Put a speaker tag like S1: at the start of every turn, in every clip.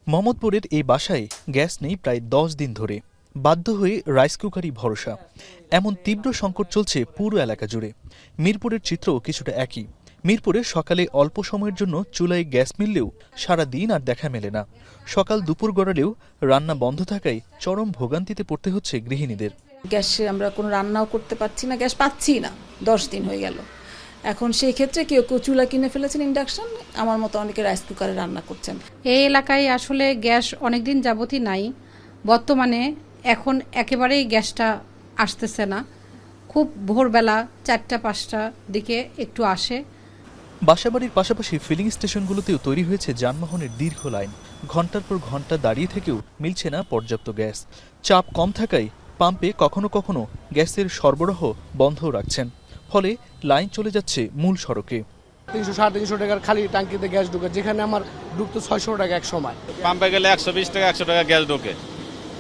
S1: মোহাম্মদপুরের এই বাসায় গ্যাস নেই প্রায় 10 দিন ধরে। বাধ্য হয়ে রাইস কুকারই ভরসা। এমন তীব্র সংকট চলছে পুরো এলাকা জুড়ে। মিরপুরের চিত্রও কিছুটা একই। মিরপুরে সকালে অল্প সময়ের জন্য চুলায় গ্যাস মিললেও সারা দিন আর দেখা মেলে না। সকাল দুপুর গড়ালেও রান্না বন্ধ থাকায় চরম ভোগান্তিতে পড়তে হচ্ছে গৃহিণীদের।
S2: গ্যাসে আমরা কোনো রান্নাও করতে পারছি না, গ্যাস পাচ্ছি না, 10 দিন হয়ে গেল। এখন সেই ক্ষেত্রে কেউ কেউ চুলা কিনে ফেলেছেন ইন্ডাকশন, আমার মতো অনেকে রাইস কুকারে রান্না করছেন।
S3: এই এলাকায় আসলে গ্যাস অনেকদিন যাবতই নাই। বর্তমানে এখন একেবারেই গ্যাসটা আসতেছে না। খুব ভোরবেলা 4টা-5টা দিকে একটু আসে।
S1: বাসাবাড়ির পাশাপাশি ফিলিং স্টেশনগুলোতেও তৈরি হয়েছে যানবাহনের দীর্ঘ লাইন। ঘন্টার পর ঘন্টা দাঁড়িয়ে থেকেও মিলছে না পর্যাপ্ত গ্যাস। চাপ কম থাকায় পাম্পে কখনো কখনো গ্যাসের সরবরাহ বন্ধও রাখছেন। ফলে লাইন চলে যাচ্ছে মূল সড়কে।
S4: 300-350 টাকার খালি ট্যাঙ্কিতে গ্যাস ঢুকে, যেখানে আমার ঢুকতো 600 টাকা এক সময়।
S5: পাম্পে গেলে 120 টাকা 100 টাকা গ্যাস ঢোকে,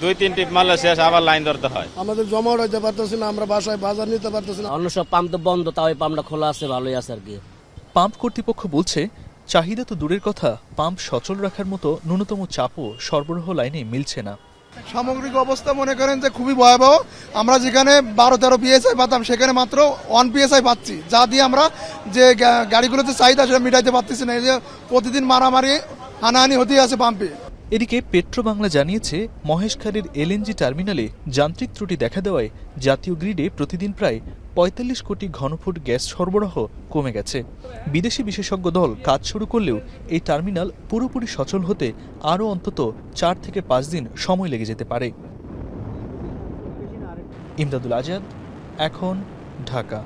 S5: 2-3 টিপ মারলে শেষ, আবার লাইন ধরতে হয়।
S4: আমাদের জমা উঠাইতে পারতেছি না, আমরা বাসায় বাজার নিতে পারতেছি না।
S6: অন্য সব পাম্প তো বন্ধ, তাও এই পাম্পটা খোলা আছে, ভালোই আছে আর কি।
S1: পাম্প কর্তৃপক্ষ বলছে, চাহিদা তো দূরের কথা, পাম্প সচল রাখার মতো ন্যূনতম চাপও সরবরাহ লাইনে মিলছে না।
S7: সামগ্রিক অবস্থা মনে করেন যে খুবই ভয়াবহ। আমরা যেখানে 12-13 PSI পাতাম, সেখানে মাত্র 1 PSI পাচ্ছি, যা দিয়ে আমরা যে গাড়িগুলোতে চাহিদা সেটা মিটাইতে পারতেছি না। এই যে প্রতিদিন মারামারি হানাহানি হতেই আছে পাম্পে।
S1: এদিকে পেট্রোবাংলা জানিয়েছে, মহেশখালীর LNG টার্মিনালে যান্ত্রিক ত্রুটি দেখা দেওয়ায় জাতীয় গ্রিডে প্রতিদিন প্রায় 45 কোটি ঘনফুট গ্যাস সরবরাহ কমে গেছে। বিদেশি বিশেষজ্ঞ দল কাজ শুরু করলেও এই টার্মিনাল পুরোপুরি সচল হতে আরও অন্তত 4 থেকে 5 দিন সময় লেগে যেতে পারে। ইমদাদুল আজাদ, এখন, ঢাকা।